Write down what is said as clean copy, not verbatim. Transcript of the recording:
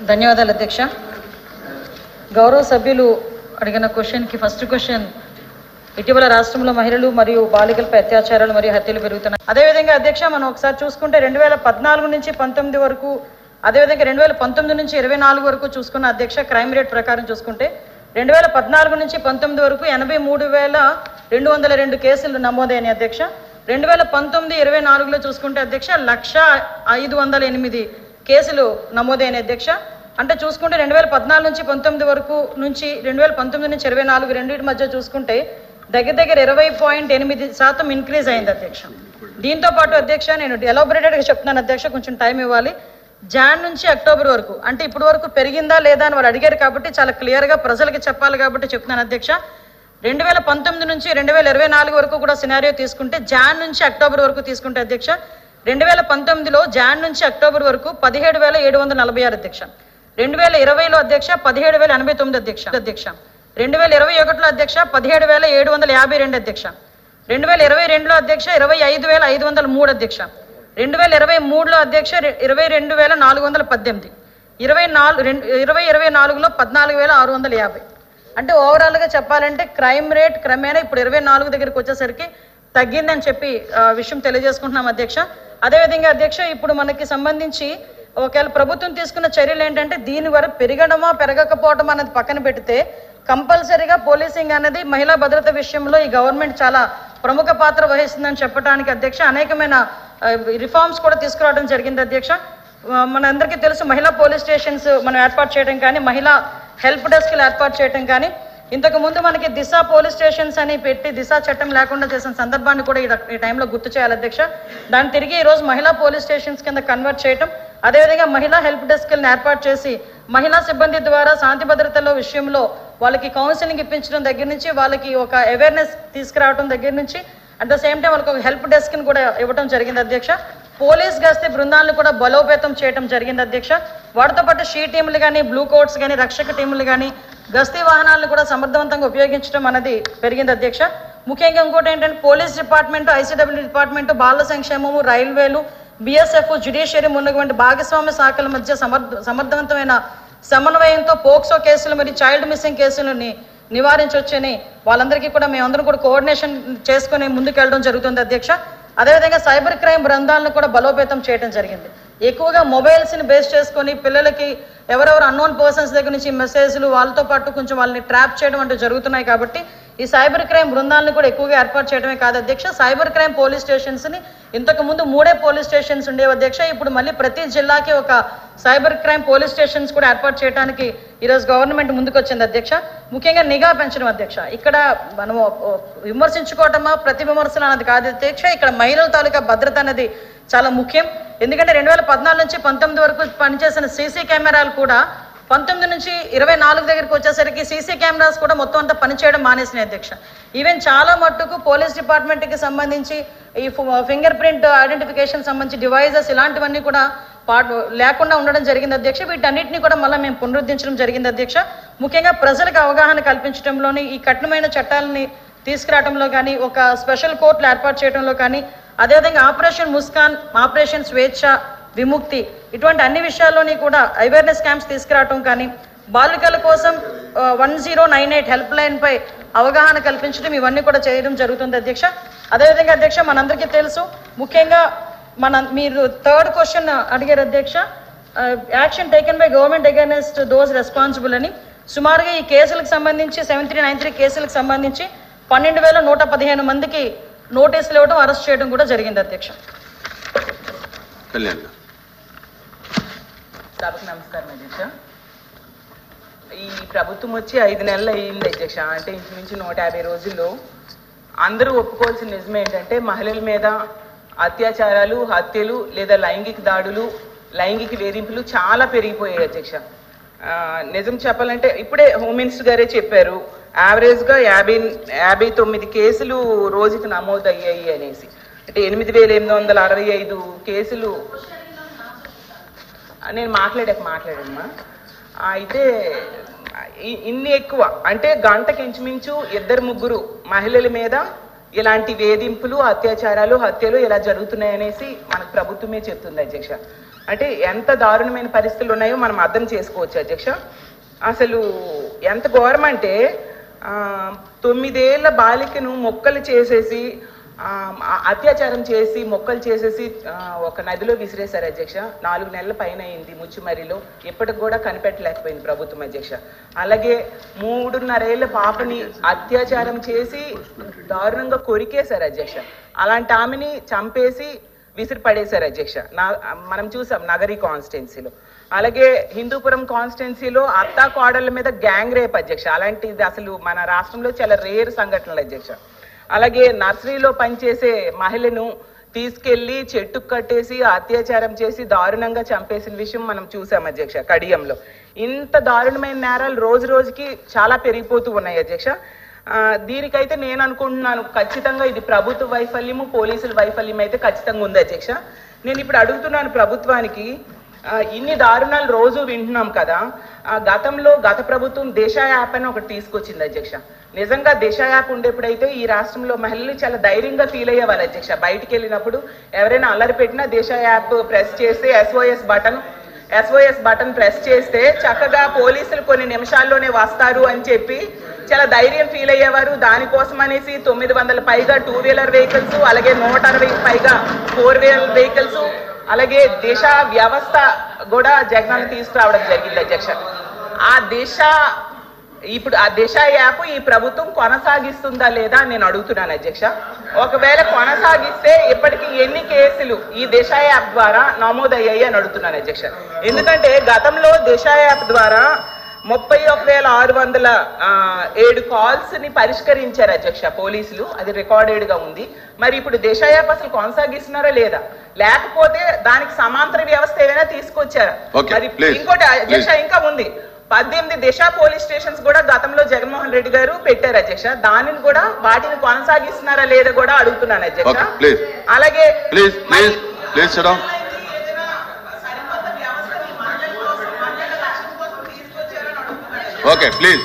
ధన్యవాదాలు అధ్యక్ష. గౌరవ సభ్యులు అడిగిన క్వశ్చన్కి ఫస్ట్ క్వశ్చన్, ఇటీవల రాష్ట్రంలో మహిళలు మరియు బాలికలపై అత్యాచారాలు మరియు హత్యలు పెరుగుతున్నాయి. అదేవిధంగా అధ్యక్ష మనం ఒకసారి చూసుకుంటే 2014 నుంచి 19 వరకు, అదేవిధంగా 2019 నుంచి 24 వరకు చూసుకున్న అధ్యక్ష క్రైమ్ రేట్ ప్రకారం చూసుకుంటే 2014 నుంచి 19 వరకు 83,202 కేసులు నమోదైన అధ్యక్ష. 2019-24లో చూసుకుంటే అధ్యక్ష 1,0508 కేసులు నమోదైన అధ్యక్ష. అంటే చూసుకుంటే 2014 నుంచి 19 వరకు నుంచి 2019 నుంచి 24 రెండింటి మధ్య చూసుకుంటే దగ్గర 20.8% ఇంక్రీజ్ అయింది అధ్యక్ష. దీంతో పాటు అధ్యక్ష నేను ఎలాబొరేటెడ్గా చెప్తున్నాను అధ్యక్ష, కొంచెం టైం ఇవ్వాలి. జాన్ నుంచి అక్టోబర్ వరకు, అంటే ఇప్పటి వరకు పెరిగిందా లేదా అని వాళ్ళు అడిగారు కాబట్టి చాలా క్లియర్గా ప్రజలకి చెప్పాలి కాబట్టి చెప్తున్నాను అధ్యక్ష. 2019 నుంచి 2024 వరకు కూడా సినారియో తీసుకుంటే జాన్ నుంచి అక్టోబర్ వరకు తీసుకుంటే అధ్యక్ష 2019లో జాన్ నుంచి అక్టోబర్ వరకు 17,746 అధ్యక్ష. 2020లో అధ్యక్ష 17,089 అధ్యక్ష. 2021లో అధ్యక్ష 17,752 అధ్యక్ష. 2022లో అధ్యక్ష 25,503 అధ్యక్ష. 2023లో అధ్యక్ష 22,418. 2024లో 14,650. అంటే ఓవరాల్గా చెప్పాలంటే క్రైమ్ రేట్ క్రమేణా ఇప్పుడు 24 దగ్గరికి వచ్చేసరికి తగ్గిందని చెప్పి విషయం తెలియజేసుకుంటున్నాం అధ్యక్ష. అదేవిధంగా అధ్యక్ష ఇప్పుడు మనకి సంబంధించి ఒకవేళ ప్రభుత్వం తీసుకున్న చర్యలు ఏంటంటే దీని వరకు పెరగడమా పెరగకపోవడం అనేది పక్కన పెడితే కంపల్సరీగా పోలీసింగ్ అనేది మహిళా భద్రత విషయంలో ఈ గవర్నమెంట్ చాలా ప్రముఖ పాత్ర వహిస్తుందని చెప్పడానికి అధ్యక్ష అనేకమైన రిఫార్మ్స్ కూడా తీసుకురావడం జరిగింది అధ్యక్ష. మనందరికీ తెలుసు మహిళా పోలీస్ స్టేషన్స్ మనం ఏర్పాటు చేయడం కానీ, మహిళా హెల్ప్ డెస్క్లు ఏర్పాటు చేయడం కానీ, ఇంతకు ముందు మనకి దిశ పోలీస్ స్టేషన్స్ అని పెట్టి దిశ చట్టం లేకుండా చేసిన సందర్భాన్ని కూడా ఈ టైంలో గుర్తు చేయాలి అధ్యక్ష. దాన్ని తిరిగి ఈరోజు మహిళా పోలీస్ స్టేషన్స్ కింద కన్వర్ట్ చేయటం, అదేవిధంగా మహిళా హెల్ప్ డెస్క్లను ఏర్పాటు చేసి మహిళా సిబ్బంది ద్వారా శాంతి భద్రతల విషయంలో వాళ్ళకి కౌన్సిలింగ్ ఇప్పించడం దగ్గర నుంచి, వాళ్ళకి ఒక అవేర్నెస్ తీసుకురావడం దగ్గర నుంచి, అట్ ద సేమ్ టైం వాళ్ళకి ఒక హెల్ప్ డెస్క్ని కూడా ఇవ్వడం జరిగింది అధ్యక్ష. పోలీస్ గస్తీ బృందాలను కూడా బలోపేతం చేయడం జరిగింది అధ్యక్ష. వాటితో పాటు షీ టీములు కానీ, బ్లూ కోట్స్ కానీ, రక్షక టీములు కానీ, గస్తీ వాహనాలను కూడా సమర్థవంతంగా ఉపయోగించడం అనేది పెరిగింది అధ్యక్ష. ముఖ్యంగా ఇంకోటి ఏంటంటే పోలీస్ డిపార్ట్మెంట్, ఐసీడబ్ల్యూ డిపార్ట్మెంట్, బాల సంక్షేమము, రైల్వేలు, బిఎస్ఎఫ్, జ్యుడిషియరీ మున్నటువంటి భాగస్వామ్య శాఖల మధ్య సమర్థవంతమైన సమన్వయంతో పోక్సో కేసులు మరియు చైల్డ్ మిస్సింగ్ కేసులని నివారించవచ్చని వాళ్ళందరికీ కూడా మేమందరం కూడా కోఆర్డినేషన్ చేసుకుని ముందుకెళ్ళడం జరుగుతుంది అధ్యక్ష. అదేవిధంగా సైబర్ క్రైమ్ బృందాలను కూడా బలోపేతం చేయడం జరిగింది. ఎక్కువగా మొబైల్స్ని బేస్ చేసుకొని పిల్లలకి ఎవరెవరు అన్నోన్ పర్సన్స్ దగ్గర నుంచి మెసేజ్లు, వాళ్ళతో పాటు కొంచెం వాళ్ళని ట్రాప్ చేయడం అంటూ జరుగుతున్నాయి కాబట్టి ఈ సైబర్ క్రైమ్ బృందాలను కూడా ఎక్కువగా ఏర్పాటు చేయడమే కాదు అధ్యక్ష, సైబర్ క్రైమ్ పోలీస్ స్టేషన్స్ని ఇంతకు ముందు 3 పోలీస్ స్టేషన్స్ ఉండేవి అధ్యక్ష. ఇప్పుడు మళ్ళీ ప్రతి జిల్లాకి ఒక సైబర్ క్రైమ్ పోలీస్ స్టేషన్స్ కూడా ఏర్పాటు చేయడానికి ఈరోజు గవర్నమెంట్ ముందుకు వచ్చింది అధ్యక్ష. ముఖ్యంగా నిఘా పెంచడం అధ్యక్ష. ఇక్కడ మనము విమర్శించుకోవటమా ప్రతి విమర్శలు అన్నది కాదు అధ్యక్ష, ఇక్కడ మహిళల తాలూకా భద్రత అనేది చాలా ముఖ్యం. ఎందుకంటే 2014 నుంచి 19 వరకు పనిచేసిన సీసీ కెమెరాలు కూడా 19 నుంచి 24 దగ్గరికి వచ్చేసరికి సీసీ కెమెరాస్ కూడా మొత్తం అంతా పనిచేయడం మానేసినాయి అధ్యక్ష. ఈవెన్ చాలా మట్టుకు పోలీస్ డిపార్ట్మెంట్కి సంబంధించి ఈ ఫింగర్ ప్రింట్ ఐడెంటిఫికేషన్ సంబంధించి డివైజెస్ ఇలాంటివన్నీ కూడా లేకుండా ఉండడం జరిగింది అధ్యక్ష. వీటన్నిటిని కూడా మళ్ళీ మేము పునరుద్ధరించడం జరిగింది అధ్యక్ష. ముఖ్యంగా ప్రజలకు అవగాహన కల్పించడంలోని, ఈ కఠినమైన చట్టాలని తీసుకురావడంలో కానీ, ఒక స్పెషల్ కోర్టులు ఏర్పాటు చేయడంలో కానీ, అదేవిధంగా ఆపరేషన్ ముస్కాన్, ఆపరేషన్ స్వేచ్ఛ విముక్తి, ఇటువంటి అన్ని విషయాల్లోని కూడా అవేర్నెస్ క్యాంప్స్ తీసుకురావటం కానీ, బాలికల కోసం 1098 హెల్ప్ లైన్ పై అవగాహన కల్పించడం, ఇవన్నీ కూడా చేయడం జరుగుతుంది అధ్యక్ష. అదేవిధంగా అధ్యక్ష మనందరికీ తెలుసు, ముఖ్యంగా మీరు 3rd క్వశ్చన్ అడిగారు అధ్యక్ష, action taken by government against those responsible అని. సుమారుగా ఈ కేసులకు సంబంధించి 7393 కేసులకు సంబంధించి 12,115 మందికి నోటీసులు ఇవ్వడం, అరెస్ట్ చేయడం కూడా జరిగింది అధ్యక్ష. సభకు నమస్కారం అధ్యక్ష. ఈ ప్రభుత్వం వచ్చి 5 నెలలు అయ్యింది అధ్యక్ష. అంటే ఇంచుమించు 150 రోజుల్లో అందరూ ఒప్పుకోవాల్సిన నిజం ఏంటంటే మహిళల మీద అత్యాచారాలు, హత్యలు లేదా లైంగిక దాడులు, లైంగిక వేధింపులు చాలా పెరిగిపోయాయి అధ్యక్ష. నిజం చెప్పాలంటే ఇప్పుడే హోమ్ మినిస్టర్ గారే చెప్పారు, యావరేజ్గా 59 కేసులు రోజుకి నమోదు అయ్యాయి అనేసి. అంటే 8,865 కేసులు. నేను మాట్లాడమ్మా. అయితే ఇన్ని ఎక్కువ అంటే గంటకి ఇంచుమించు 2-3 మహిళల మీద ఇలాంటి వేధింపులు, అత్యాచారాలు, హత్యలు ఇలా జరుగుతున్నాయనేసి మనకు ప్రభుత్వమే చెప్తుంది అధ్యక్ష. అంటే ఎంత దారుణమైన పరిస్థితులు ఉన్నాయో మనం అర్థం చేసుకోవచ్చు అధ్యక్ష. అసలు ఎంత ఘోరం అంటే 9 ఏళ్ల బాలికను మొక్కలు చేసేసి అత్యాచారం చేసి మొక్కలు చేసేసి ఒక నదిలో విసిరేశారు అధ్యక్ష. 4 నెలల పైన అయింది ముచ్చుమరిలో, ఇప్పటికి కూడా కనిపెట్టలేకపోయింది ప్రభుత్వం అధ్యక్ష. అలాగే 3.5 ఏళ్ల పాపని అత్యాచారం చేసి దారుణంగా కొరికేశారు అధ్యక్ష. అలాంటి ఆమెని చంపేసి విసిరి పడేశారు అధ్యక్ష. మనం చూసాం నగరి కాన్స్టిట్యున్సీలో. అలాగే హిందూపురం కాన్స్టిట్యున్సీలో అత్తా కోడళ్ళ మీద గ్యాంగ్ రేప్ అధ్యక్ష. అలాంటిది అసలు మన రాష్ట్రంలో చాలా రేర్ సంఘటనలు అధ్యక్ష. అలాగే నర్సరీలో పనిచేసే మహిళను తీసుకెళ్లి చెట్టుకు కట్టేసి అత్యాచారం చేసి దారుణంగా చంపేసిన విషయం మనం చూసాం అధ్యక్ష కడియంలో. ఇంత దారుణమైన నేరాలు రోజు రోజుకి చాలా పెరిగిపోతూ ఉన్నాయి అధ్యక్ష. దీనికైతే నేను అనుకుంటున్నాను ఖచ్చితంగా ఇది ప్రభుత్వ వైఫల్యము, పోలీసుల వైఫల్యం అయితే ఖచ్చితంగా ఉంది అధ్యక్ష. నేను ఇప్పుడు అడుగుతున్నాను ప్రభుత్వానికి, ఇన్ని దారుణాలు రోజు వింటున్నాం కదా, గతంలో గత ప్రభుత్వం దిశ యాప్ అని ఒకటి తీసుకొచ్చింది అధ్యక్ష. నిజంగా దిశ యాప్ ఉండేప్పుడైతే ఈ రాష్ట్రంలో మహిళలు చాలా ధైర్యంగా ఫీల్ అయ్యేవాళ్ళు అధ్యక్ష. బయటికి వెళ్ళినప్పుడు ఎవరైనా అల్లరి పెట్టినా దిశ యాప్ ప్రెస్ చేస్తే SOS బటన్ ప్రెస్ చేస్తే చక్కగా పోలీసులు కొన్ని నిమిషాల్లోనే వస్తారు అని చెప్పి చాలా ధైర్యం ఫీల్ అయ్యేవారు. దానికోసం అనేసి 900 పైగా 2-వీలర్ వెహికల్స్, అలాగే 160 పైగా 4-వీలర్ వెహికల్స్, అలాగే దిశ వ్యవస్థ కూడా జగనన్న తీసుకురావడం జరిగింది అధ్యక్ష. ఇప్పుడు ఆ దిశ యాప్ ఈ ప్రభుత్వం కొనసాగిస్తుందా లేదా నేను అడుగుతున్నాను అధ్యక్ష. ఒకవేళ కొనసాగిస్తే ఇప్పటికీ ఎన్ని కేసులు ఈ దిశ యాప్ ద్వారా నమోదయ్యాయి అని అడుగుతున్నాను అధ్యక్ష. ఎందుకంటే గతంలో దిశ యాప్ ద్వారా 31,607 కాల్స్ ని పరిష్కరించారు అధ్యక్ష పోలీసులు. అది రికార్డెడ్ గా ఉంది. మరి ఇప్పుడు దిశ యాప్ అసలు కొనసాగిస్తున్నారా లేదా, లేకపోతే దానికి సమాంతర వ్యవస్థ ఏదైనా తీసుకొచ్చారా? మరి ఇంకోటి అధ్యక్ష ఇంకా ఉంది, 18 దిశ పోలీస్ స్టేషన్స్ కూడా గతంలో జగన్మోహన్ రెడ్డి గారు పెట్టారు అధ్యక్ష. దానిని కూడా వాటిని కొనసాగిస్తున్నారా లేదా కూడా అడుగుతున్నాను అధ్యక్ష. అలాగే ఓకే ప్లీజ్